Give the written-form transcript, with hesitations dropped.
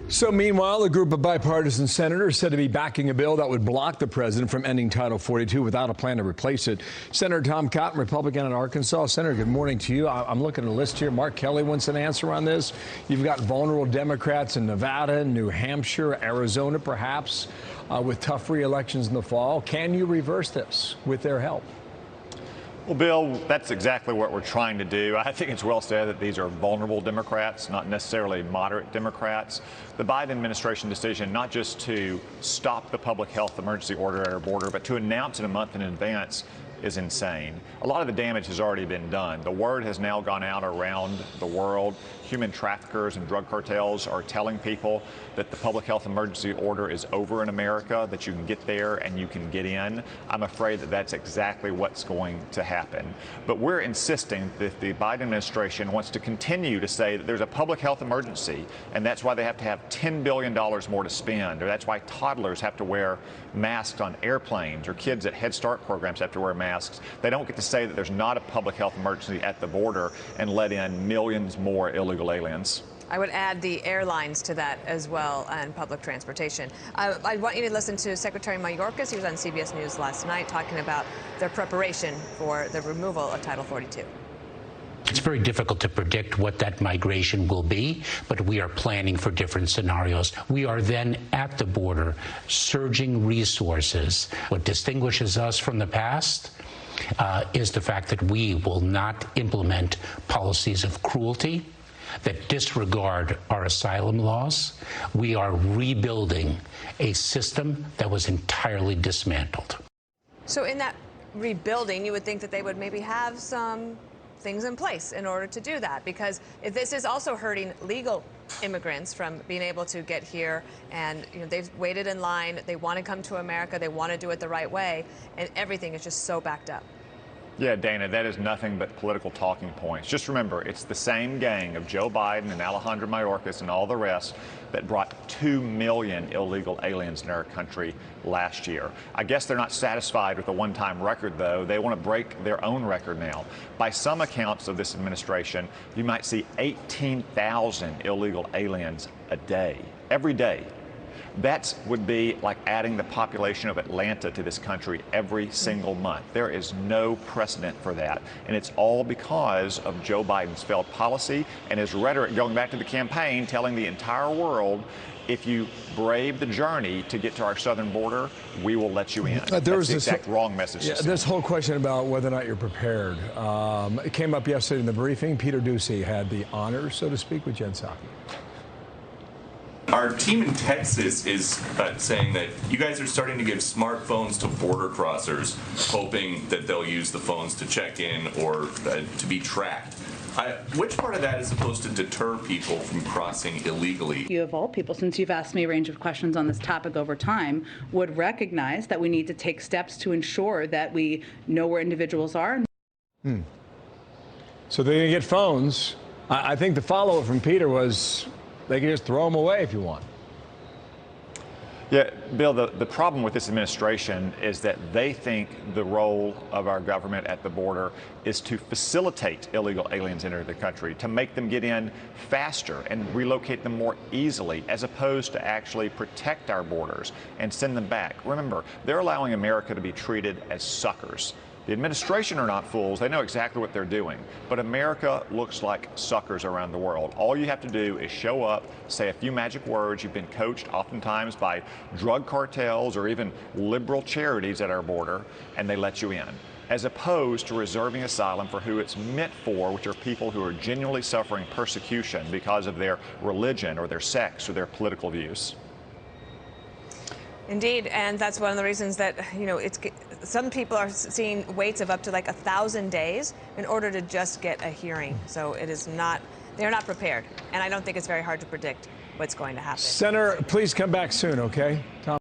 So meanwhile, a group of bipartisan senators said to be backing a bill that would block the president from ending Title 42 without a plan to replace it. Senator Tom Cotton, Republican in Arkansas. Senator, good morning to you. I'm looking at a list here. Mark Kelly wants an answer on this. You've got vulnerable Democrats in Nevada, New Hampshire, Arizona, perhaps, with tough re-elections in the fall. Can you reverse this with their help? Well, Bill, that's exactly what we're trying to do. I think it's well said that these are vulnerable Democrats, not necessarily moderate Democrats. The Biden administration decision not just to stop the public health emergency order at our border, but to announce it a month in advance is insane. A lot of the damage has already been done. The word has now gone out around the world. Human traffickers and drug cartels are telling people that the public health emergency order is over in America, that you can get there and you can get in. I'm afraid that that's exactly what's going to happen. But we're insisting that the Biden administration wants to continue to say that there's a public health emergency, and that's why they have to have $10 billion more to spend, or that's why toddlers have to wear masks on airplanes, or kids at Head Start programs have to wear masks. They don't get to say that there's not a public health emergency at the border and let in millions more illegal aliens. I would add the airlines to that as well, and public transportation. I want you to listen to Secretary Mayorkas. He was on CBS News last night talking about their preparation for the removal of Title 42. It's very difficult to predict what that migration will be, but we are planning for different scenarios. We are then at the border surging resources. What distinguishes us from the past is the fact that we will not implement policies of cruelty that disregard our asylum laws. We are rebuilding a system that was entirely dismantled. So in that rebuilding, you would think that they would maybe have some things in place in order to do that, because if this is also hurting legal immigrants from being able to get here, and they've waited in line, they want to come to America, they want to do it the right way, and everything is just so backed up. Yeah, Dana, that is nothing but political talking points. Just remember, it's the same gang of Joe Biden and Alejandro Mayorkas and all the rest that brought 2 million illegal aliens in our country last year. I guess they're not satisfied with a one-time record, though. They want to break their own record now. By some accounts of this administration, you might see 18,000 illegal aliens a day, every day. That would be like adding the population of Atlanta to this country every single month. There is no precedent for that. And it's all because of Joe Biden's failed policy and his rhetoric going back to the campaign, telling the entire world, if you brave the journey to get to our southern border, we will let you in. That's the exact wrong message. Yeah, this whole question about whether or not you're prepared. It came up yesterday in the briefing. Peter Doocy had the honor, so to speak, with Jen Psaki. Our team in Texas is saying that you guys are starting to give smartphones to border crossers, hoping that they'll use the phones to check in or to be tracked. Which part of that is supposed to deter people from crossing illegally? You, of all people, since you've asked me a range of questions on this topic over time, would recognize that we need to take steps to ensure that we know where individuals are. So they're going to get phones. I think the follow-up from Peter was, they can just throw them away if you want. Yeah, Bill, the problem with this administration is that they think the role of our government at the border is to facilitate illegal aliens into the country, to make them get in faster and relocate them more easily, as opposed to actually protect our borders and send them back. Remember, they're allowing America to be treated as suckers. The administration are not fools. They know exactly what they're doing. But America looks like suckers around the world. All you have to do is show up, say a few magic words. You've been coached oftentimes by drug cartels or even liberal charities at our border, and they let you in, as opposed to reserving asylum for who it's meant for, which are people who are genuinely suffering persecution because of their religion or their sex or their political views. Indeed, and that's one of the reasons that, some people are seeing waits of up to like 1,000 days in order to just get a hearing. So it is not, they're not prepared. And I don't think it's very hard to predict what's going to happen. Senator, please come back soon, okay? Tom